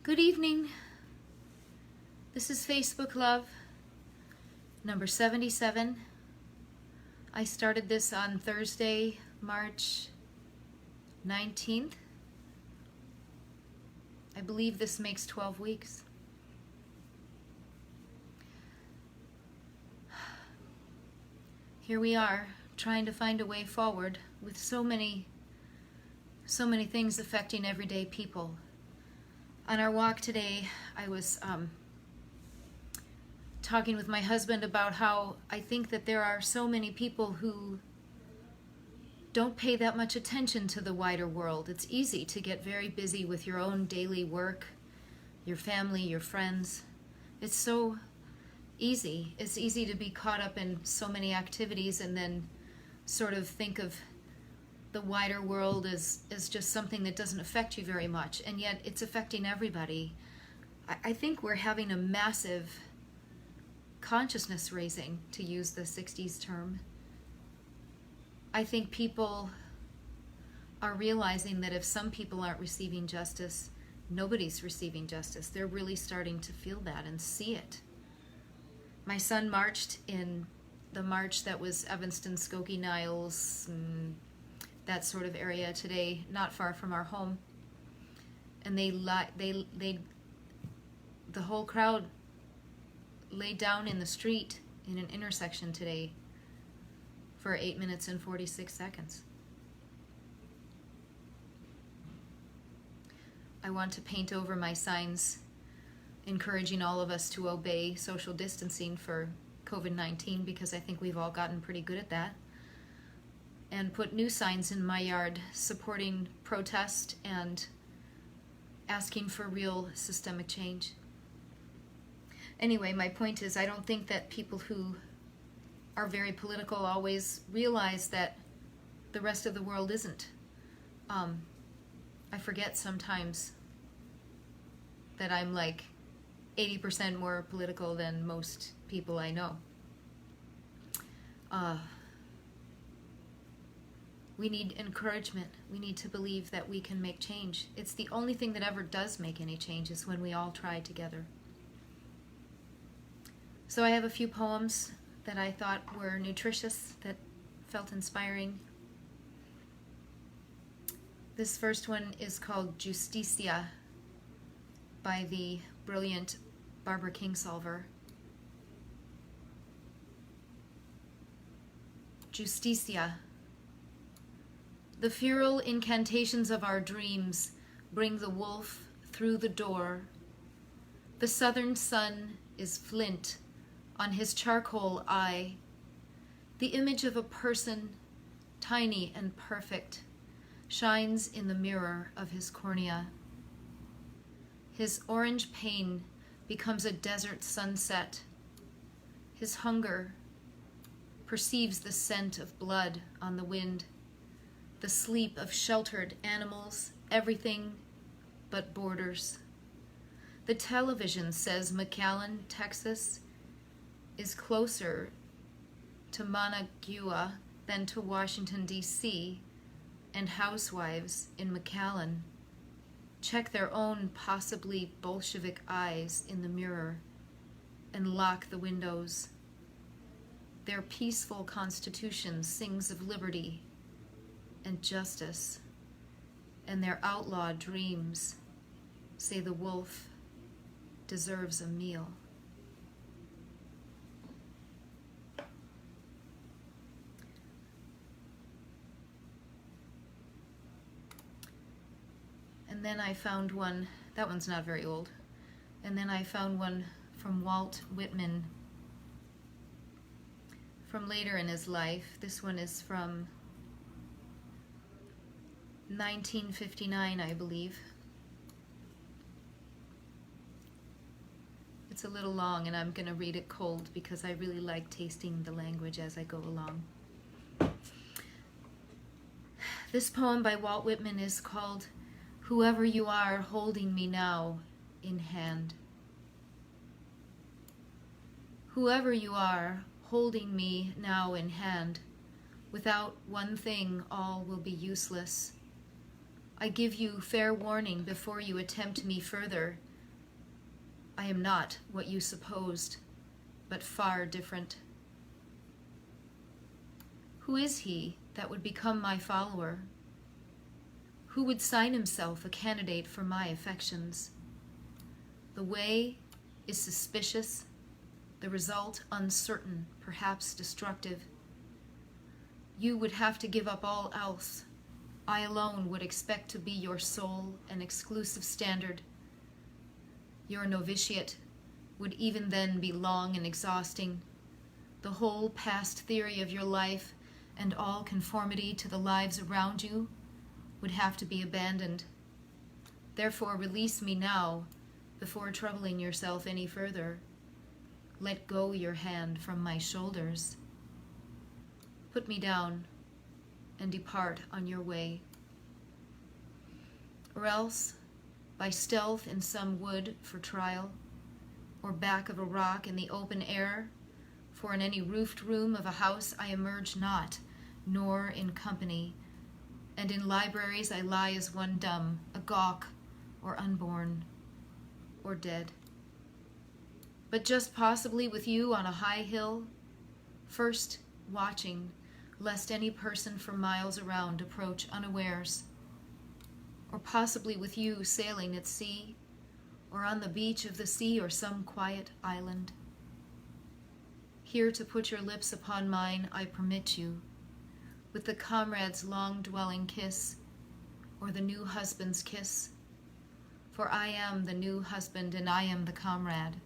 Good evening. This is Facebook Love, number 77. I started this on Thursday, March 19th. I believe this makes 12 weeks. Here we are, trying to find a way forward with so many things affecting everyday people. On our walk today, I was talking with my husband about how I think that there are so many people who don't pay that much attention to the wider world. It's easy to get very busy with your own daily work, your family, your friends. It's so easy. It's easy to be caught up in so many activities and then sort of think of the wider world as just something that doesn't affect you very much, and yet it's affecting everybody. I think we're having a massive consciousness raising, to use the 60s term. I think people are realizing that if some people aren't receiving justice, nobody's receiving justice. They're really starting to feel that and see it. My son marched in the march that was Evanston, Skokie, Niles, that sort of area today, not far from our home. And the whole crowd laid down in the street in an intersection today for 8 minutes and 46 seconds. I want to paint over my signs encouraging all of us to obey social distancing for COVID-19, because I think we've all gotten pretty good at that, and put new signs in my yard supporting protest and asking for real systemic change. Anyway, my point is, I don't think that people who are very political always realize that the rest of the world isn't. I forget sometimes that I'm like 80% more political than most people I know. We need encouragement. We need to believe that we can make change. It's the only thing that ever does make any change, is when we all try together. So I have a few poems that I thought were nutritious, that felt inspiring. This first one is called Justicia by the brilliant Barbara Kingsolver. Justicia. The feral incantations of our dreams bring the wolf through the door. The southern sun is flint on his charcoal eye. The image of a person, tiny and perfect, shines in the mirror of his cornea. His orange pain becomes a desert sunset. His hunger perceives the scent of blood on the wind, the sleep of sheltered animals, everything but borders. The television says McAllen, Texas, is closer to Managua than to Washington, D.C., and housewives in McAllen check their own possibly Bolshevik eyes in the mirror and lock the windows. Their peaceful constitution sings of liberty and justice, and their outlaw dreams say the wolf deserves a meal. And then I found one, that one's not very old, and then I found one from Walt Whitman from later in his life. This one is from 1959, I believe. It's a little long, and I'm going to read it cold because I really like tasting the language as I go along. This poem by Walt Whitman is called "Whoever You Are Holding Me Now in Hand." Whoever you are holding me now in hand, without one thing all will be useless. I give you fair warning before you attempt me further. I am not what you supposed, but far different. Who is he that would become my follower? Who would sign himself a candidate for my affections? The way is suspicious, the result uncertain, perhaps destructive. You would have to give up all else. I alone would expect to be your sole and exclusive standard. Your novitiate would even then be long and exhausting. The whole past theory of your life and all conformity to the lives around you would have to be abandoned. Therefore, release me now, before troubling yourself any further. Let go your hand from my shoulders. Put me down and depart on your way. Or else, by stealth in some wood for trial, or back of a rock in the open air, for in any roofed room of a house I emerge not, nor in company, and in libraries I lie as one dumb, a gawk, or unborn, or dead. But just possibly with you on a high hill, first watching, lest any person for miles around approach unawares, or possibly with you sailing at sea, or on the beach of the sea or some quiet island. Here to put your lips upon mine I permit you, with the comrade's long-dwelling kiss, or the new husband's kiss, for I am the new husband and I am the comrade.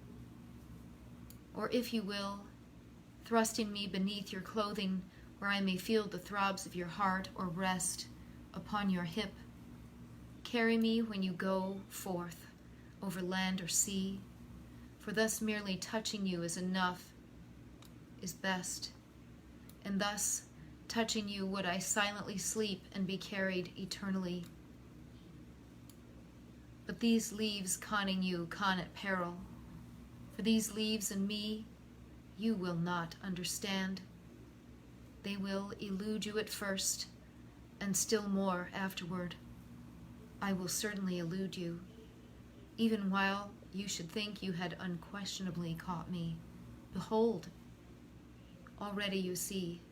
Or if you will, thrusting me beneath your clothing, where I may feel the throbs of your heart, or rest upon your hip, carry me when you go forth, over land or sea, for thus merely touching you is enough, is best, and thus touching you would I silently sleep and be carried eternally. But these leaves conning you con at peril, for these leaves and me you will not understand. They will elude you at first, and still more afterward. I will certainly elude you, even while you should think you had unquestionably caught me. Behold, already you see,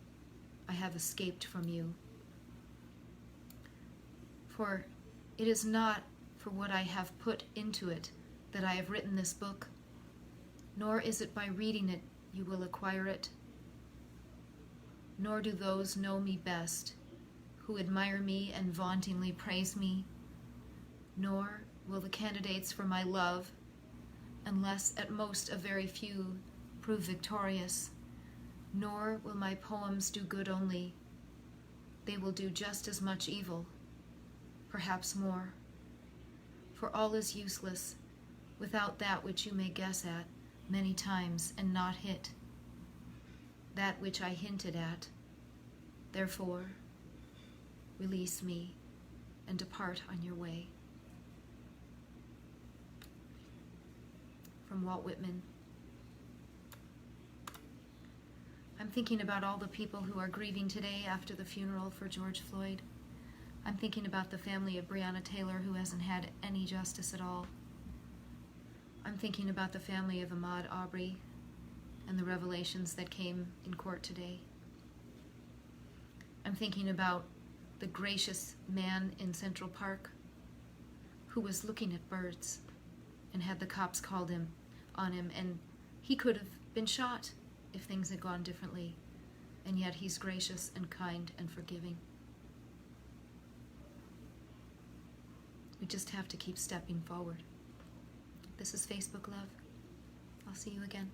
I have escaped from you. For it is not for what I have put into it that I have written this book, nor is it by reading it you will acquire it, nor do those know me best who admire me and vauntingly praise me, nor will the candidates for my love, unless at most a very few, prove victorious, nor will my poems do good only. They will do just as much evil, perhaps more. For all is useless without that which you may guess at many times and not hit, that which I hinted at. Therefore, release me and depart on your way. From Walt Whitman. I'm thinking about all the people who are grieving today after the funeral for George Floyd. I'm thinking about the family of Breonna Taylor who hasn't had any justice at all. I'm thinking about the family of Ahmaud Arbery and the revelations that came in court today. I'm thinking about the gracious man in Central Park who was looking at birds and had the cops called on him, and he could have been shot if things had gone differently, and yet he's gracious and kind and forgiving. We just have to keep stepping forward. This is Facebook Love. I'll see you again.